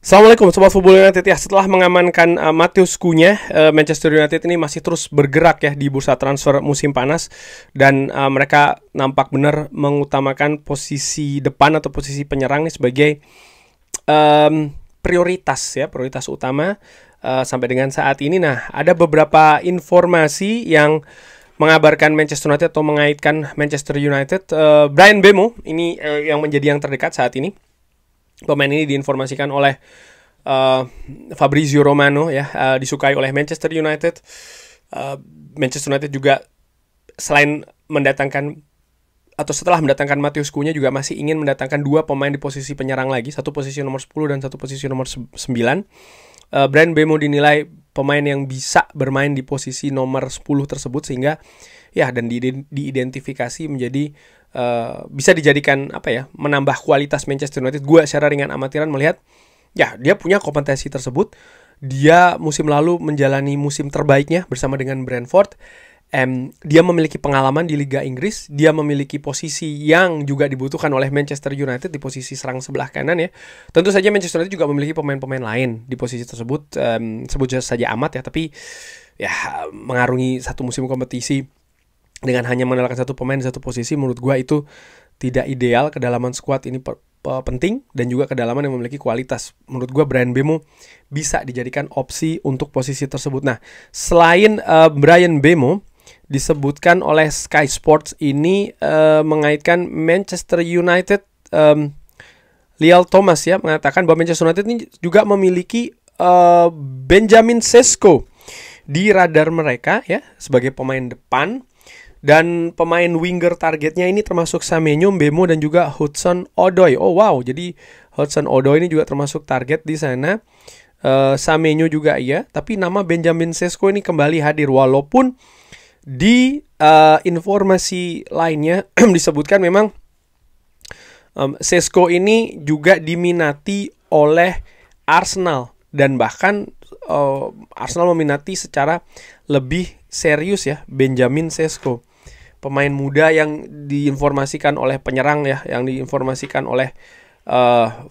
Assalamualaikum Sobat Football United ya. Setelah mengamankan Matheus Cunha, Manchester United ini masih terus bergerak ya di bursa transfer musim panas. Dan mereka nampak benar mengutamakan posisi depan atau posisi penyerang nih sebagai prioritas ya, prioritas utama sampai dengan saat ini. Nah, ada beberapa informasi yang mengabarkan Manchester United atau mengaitkan Manchester United. Bryan Mbeumo ini yang menjadi yang terdekat saat ini. Pemain ini diinformasikan oleh Fabrizio Romano ya, disukai oleh Manchester United. Manchester United juga selain mendatangkan atau setelah mendatangkan Matheus Cunha juga masih ingin mendatangkan dua pemain di posisi penyerang lagi, satu posisi nomor 10 dan satu posisi nomor 9. Bryan Mbeumo dinilai pemain yang bisa bermain di posisi nomor 10 tersebut sehingga ya dan diidentifikasi menjadi bisa dijadikan menambah kualitas Manchester United. Gue secara ringan amatiran melihat ya dia punya kompetensi tersebut. Dia musim lalu menjalani musim terbaiknya bersama dengan Brentford. Dia memiliki pengalaman di Liga Inggris. Dia memiliki posisi yang juga dibutuhkan oleh Manchester United di posisi serang sebelah kanan ya. Tentu saja Manchester United juga memiliki pemain-pemain lain di posisi tersebut. Sebut saja amat ya, tapi ya mengarungi satu musim kompetisi dengan hanya mengandalkan satu pemain di satu posisi, menurut gue itu tidak ideal. Kedalaman skuad ini penting dan juga kedalaman yang memiliki kualitas. Menurut gue Bryan Mbeumo bisa dijadikan opsi untuk posisi tersebut. Nah, selain Bryan Mbeumo, disebutkan oleh Sky Sports ini mengaitkan Manchester United. Lial Thomas ya mengatakan bahwa Manchester United ini juga memiliki Benjamin Sesko di radar mereka ya sebagai pemain depan. Dan pemain winger targetnya ini termasuk Semenyo, Mbeumo dan juga Hudson-Odoi. Oh wow, jadi Hudson-Odoi ini juga termasuk target di sana. Semenyo juga iya, tapi nama Benjamin Sesko ini kembali hadir walaupun di informasi lainnya disebutkan memang Sesko ini juga diminati oleh Arsenal dan bahkan Arsenal meminati secara lebih serius ya Benjamin Sesko, pemain muda yang diinformasikan oleh penyerang ya, yang diinformasikan oleh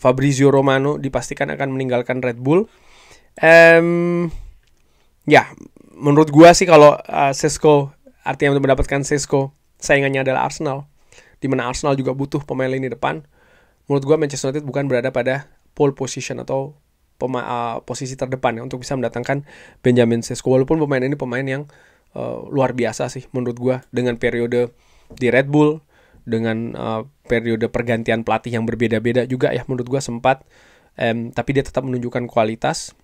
Fabrizio Romano dipastikan akan meninggalkan Red Bull. Ya, menurut gua sih kalau Sesko, artinya untuk mendapatkan Sesko saingannya adalah Arsenal, di mana Arsenal juga butuh pemain lini depan. Menurut gua Manchester United bukan berada pada pole position atau posisi terdepan ya, untuk bisa mendatangkan Benjamin Sesko. Walaupun pemain ini pemain yang luar biasa sih menurut gue, dengan periode di Red Bull, dengan periode pergantian pelatih yang berbeda-beda juga ya menurut gue sempat, tapi dia tetap menunjukkan kualitas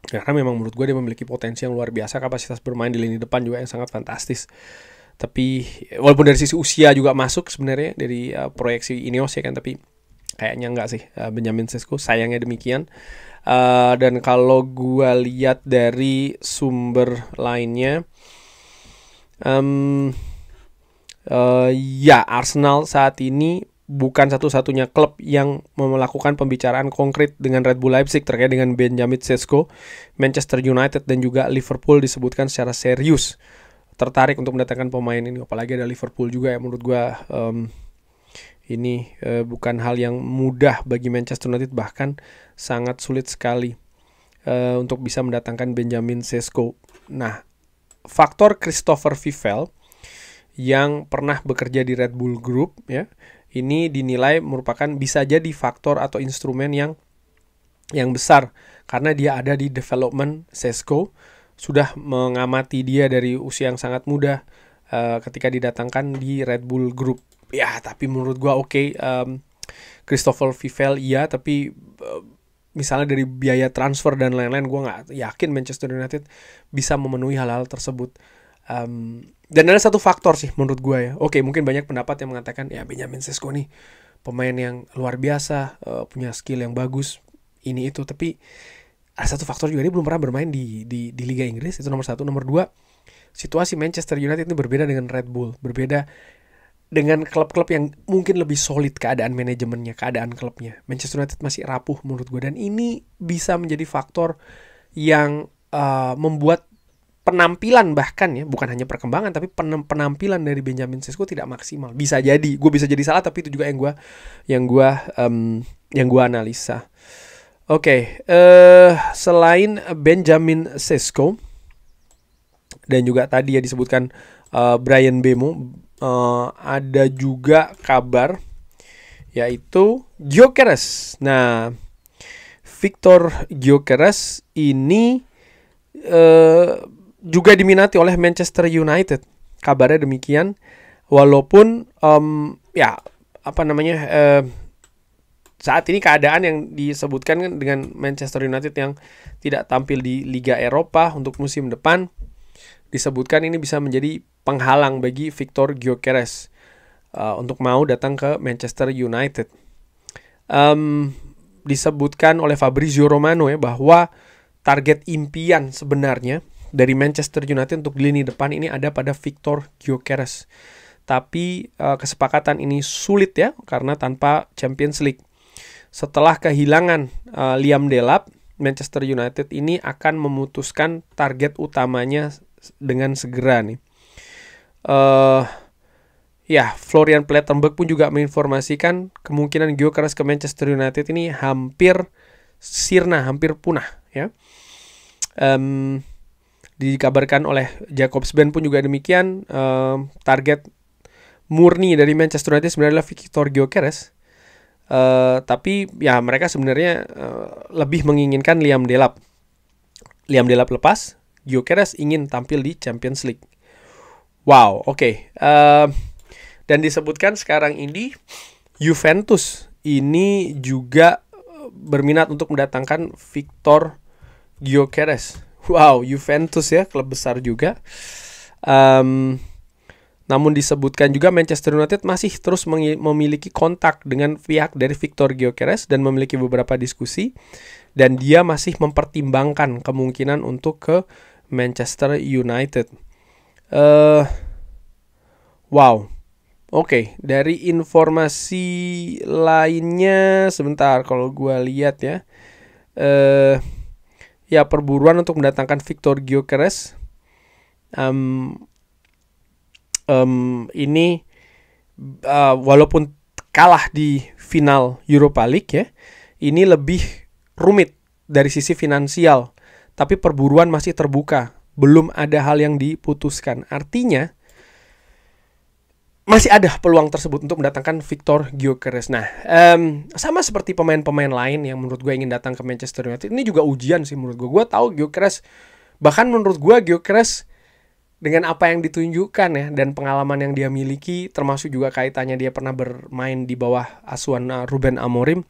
karena memang menurut gue dia memiliki potensi yang luar biasa, kapasitas bermain di lini depan juga yang sangat fantastis. Tapi walaupun dari sisi usia juga masuk sebenarnya dari proyeksi Ineos ya kan, tapi kayaknya enggak sih Benjamin Sesko, sayangnya demikian. Dan kalau gue lihat dari sumber lainnya, ya Arsenal saat ini bukan satu-satunya klub yang melakukan pembicaraan konkret dengan Red Bull Leipzig terkait dengan Benjamin Sesko. Manchester United dan juga Liverpool disebutkan secara serius tertarik untuk mendatangkan pemain ini. Apalagi ada Liverpool juga ya, menurut gue ini bukan hal yang mudah bagi Manchester United, bahkan sangat sulit sekali untuk bisa mendatangkan Benjamin Sesko. Nah, faktor Christopher Vivell yang pernah bekerja di Red Bull Group ya, ini dinilai merupakan bisa jadi faktor atau instrumen yang besar karena dia ada di development Sesko, sudah mengamati dia dari usia yang sangat muda ketika didatangkan di Red Bull Group. Ya, tapi menurut gue Christopher Vivell iya, tapi misalnya dari biaya transfer dan lain-lain, gue gak yakin Manchester United bisa memenuhi hal-hal tersebut. Dan ada satu faktor sih menurut gue ya. Oke, mungkin banyak pendapat yang mengatakan ya Benjamin Sesko nih pemain yang luar biasa, punya skill yang bagus, ini itu. Tapi ada satu faktor juga, dia belum pernah bermain di Liga Inggris, itu nomor satu. Nomor dua, situasi Manchester United ini berbeda dengan Red Bull, berbeda dengan klub-klub yang mungkin lebih solid keadaan manajemennya, keadaan klubnya. Manchester United masih rapuh menurut gue, dan ini bisa menjadi faktor yang membuat penampilan bahkan ya, bukan hanya perkembangan tapi penampilan dari Benjamin Sesko tidak maksimal. Bisa jadi, gue bisa jadi salah, tapi itu juga yang gue analisa. Oke, selain Benjamin Sesko dan juga tadi ya disebutkan Bryan Mbeumo, ada juga kabar yaitu Gyökeres. Nah, Victor Gyökeres ini juga diminati oleh Manchester United. Kabarnya demikian. Walaupun saat ini keadaan yang disebutkan kan dengan Manchester United yang tidak tampil di Liga Eropa untuk musim depan, disebutkan ini bisa menjadi penghalang bagi Victor Gyökeres untuk mau datang ke Manchester United. Disebutkan oleh Fabrizio Romano ya bahwa target impian sebenarnya dari Manchester United untuk di lini depan ini ada pada Victor Gyökeres. Tapi kesepakatan ini sulit ya karena tanpa Champions League. Setelah kehilangan Liam Delap, Manchester United ini akan memutuskan target utamanya dengan segera nih. Florian Plettenberg pun juga menginformasikan kemungkinan Gyökeres ke Manchester United ini hampir sirna, hampir punah ya. Dikabarkan oleh Jakobsben pun juga demikian, target murni dari Manchester United sebenarnya adalah Victor Gyökeres. Tapi ya mereka sebenarnya lebih menginginkan Liam Delap. Liam Delap lepas, Gyökeres ingin tampil di Champions League. Wow, oke. Dan disebutkan sekarang ini Juventus ini juga berminat untuk mendatangkan Victor Gyökeres. Wow, Juventus ya, klub besar juga. Namun disebutkan juga Manchester United masih terus memiliki kontak dengan pihak dari Victor Gyökeres dan memiliki beberapa diskusi. Dan dia masih mempertimbangkan kemungkinan untuk ke Manchester United. Wow. Oke, dari informasi lainnya sebentar kalau gue lihat ya. Perburuan untuk mendatangkan Victor Gyökeres. Ini walaupun kalah di final Europa League ya, ini lebih rumit dari sisi finansial. Tapi perburuan masih terbuka, belum ada hal yang diputuskan. Artinya masih ada peluang tersebut untuk mendatangkan Victor Gyökeres. Nah, sama seperti pemain-pemain lain yang menurut gue ingin datang ke Manchester United, ini juga ujian sih menurut gue. Gue tahu Gyökeres, bahkan menurut gue Gyökeres dengan apa yang ditunjukkan ya dan pengalaman yang dia miliki, termasuk juga kaitannya dia pernah bermain di bawah asuhan Ruben Amorim,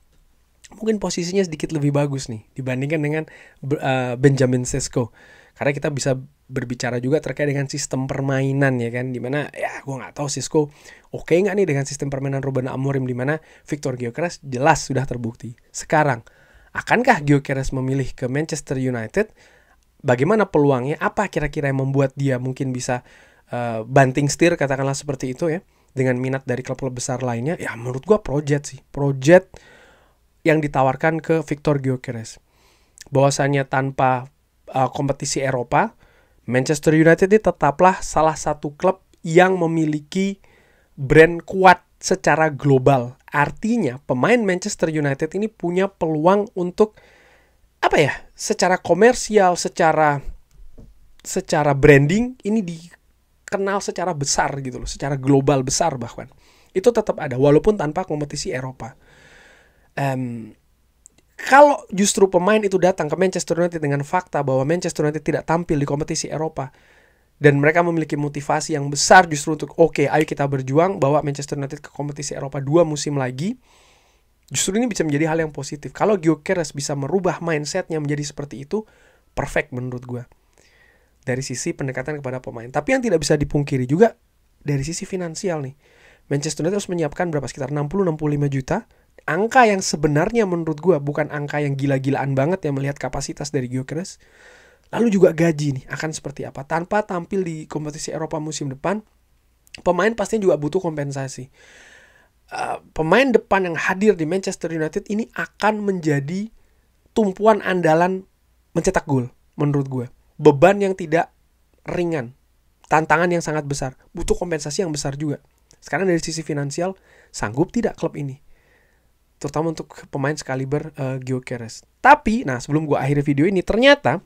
mungkin posisinya sedikit lebih bagus nih dibandingkan dengan Benjamin Sesko. Karena kita bisa berbicara juga terkait dengan sistem permainan ya kan, dimana ya gue nggak tahu Sesko oke nggak nih dengan sistem permainan Ruben Amorim, dimana Victor Gyökeres jelas sudah terbukti. Sekarang akankah Gyökeres memilih ke Manchester United? Bagaimana peluangnya? Apa kira-kira yang membuat dia mungkin bisa banting setir, katakanlah seperti itu ya, dengan minat dari klub-klub besar lainnya? Ya menurut gue project yang ditawarkan ke Victor Gyökeres. Bahwasannya tanpa kompetisi Eropa, Manchester United ini tetaplah salah satu klub yang memiliki brand kuat secara global. Artinya pemain Manchester United ini punya peluang untuk secara komersial, secara branding ini dikenal secara besar gitu loh, secara global besar bahkan. Itu tetap ada walaupun tanpa kompetisi Eropa. Kalau justru pemain itu datang ke Manchester United dengan fakta bahwa Manchester United tidak tampil di kompetisi Eropa dan mereka memiliki motivasi yang besar justru untuk ayo kita berjuang bawa Manchester United ke kompetisi Eropa 2 musim lagi, justru ini bisa menjadi hal yang positif. Kalau Gyökeres bisa merubah mindsetnya menjadi seperti itu, perfect menurut gue dari sisi pendekatan kepada pemain. Tapi yang tidak bisa dipungkiri juga dari sisi finansial nih, Manchester United harus menyiapkan berapa, sekitar 60-65 juta. Angka yang sebenarnya menurut gue bukan angka yang gila-gilaan banget ya melihat kapasitas dari Gyökeres. Lalu juga gaji nih akan seperti apa. Tanpa tampil di kompetisi Eropa musim depan, pemain pastinya juga butuh kompensasi. Pemain depan yang hadir di Manchester United ini akan menjadi tumpuan andalan mencetak gol menurut gue. Beban yang tidak ringan, tantangan yang sangat besar, butuh kompensasi yang besar juga. Sekarang dari sisi finansial, sanggup tidak klub ini terutama untuk pemain sekaliber Gyökeres. Tapi, nah sebelum gue akhiri video ini, ternyata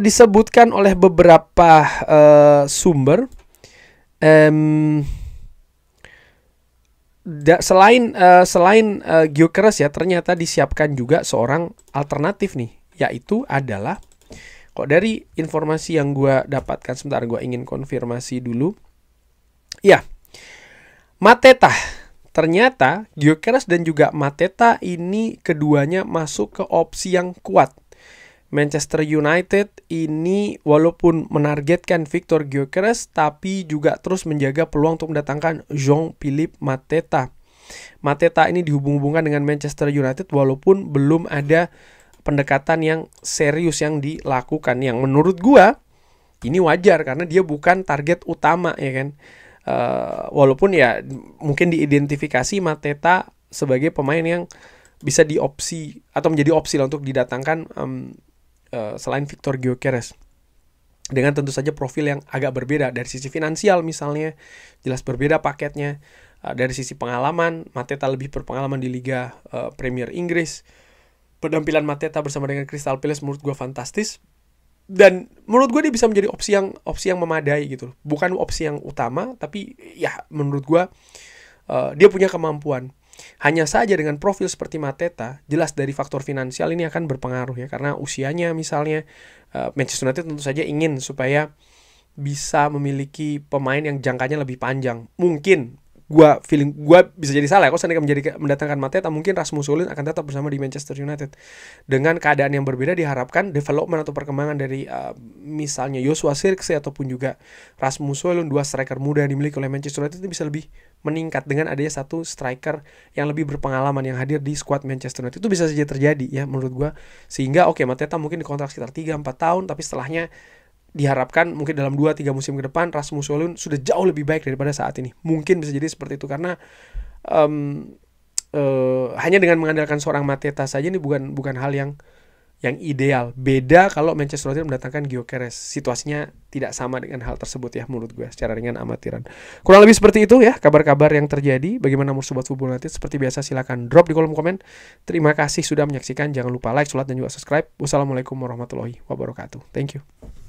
disebutkan oleh beberapa sumber, selain Gyökeres ya, ternyata disiapkan juga seorang alternatif nih, yaitu adalah, kok dari informasi yang gue dapatkan, sebentar gue ingin konfirmasi dulu. Ya, Mateta. Ternyata Gyökeres dan juga Mateta ini keduanya masuk ke opsi yang kuat. Manchester United ini walaupun menargetkan Victor Gyökeres, tapi juga terus menjaga peluang untuk mendatangkan Jean-Philippe Mateta. Mateta ini dihubung-hubungkan dengan Manchester United walaupun belum ada pendekatan yang serius yang dilakukan. Yang menurut gua ini wajar karena dia bukan target utama, ya kan. Walaupun ya mungkin diidentifikasi Mateta sebagai pemain yang bisa diopsi atau menjadi opsi lah untuk didatangkan selain Victor Gyökeres, dengan tentu saja profil yang agak berbeda dari sisi finansial misalnya, jelas berbeda paketnya. Dari sisi pengalaman, Mateta lebih berpengalaman di Liga Premier Inggris. Penampilan Mateta bersama dengan Crystal Palace menurut gue fantastis. Dan menurut gue dia bisa menjadi opsi yang memadai gitu. Bukan opsi yang utama, tapi ya menurut gue dia punya kemampuan. Hanya saja dengan profil seperti Mateta, jelas dari faktor finansial ini akan berpengaruh ya. Karena usianya misalnya, Manchester United tentu saja ingin supaya bisa memiliki pemain yang jangkanya lebih panjang. Mungkin gue bisa jadi salah ya, kalau seandainya mendatangkan Mateta, mungkin Rasmus Højlund akan tetap bersama di Manchester United. Dengan keadaan yang berbeda, diharapkan development atau perkembangan dari misalnya Joshua Zirkzee ataupun juga Rasmus Højlund, dua striker muda yang dimiliki oleh Manchester United, itu bisa lebih meningkat dengan adanya satu striker yang lebih berpengalaman yang hadir di skuad Manchester United. Itu bisa saja terjadi ya menurut gue. Sehingga Mateta mungkin dikontrak sekitar 3-4 tahun, tapi setelahnya diharapkan mungkin dalam 2-3 musim ke depan Rasmus Højlund sudah jauh lebih baik daripada saat ini. Mungkin bisa jadi seperti itu karena hanya dengan mengandalkan seorang Mateta saja ini bukan hal yang ideal. Beda kalau Manchester United mendatangkan Gyökeres. Situasinya tidak sama dengan hal tersebut ya menurut gue secara ringan amatiran. Kurang lebih seperti itu ya kabar-kabar yang terjadi. Bagaimana menurut Sobat Football United? Seperti biasa silakan drop di kolom komen. Terima kasih sudah menyaksikan. Jangan lupa like, subscribe dan juga subscribe. Wassalamualaikum warahmatullahi wabarakatuh. Thank you.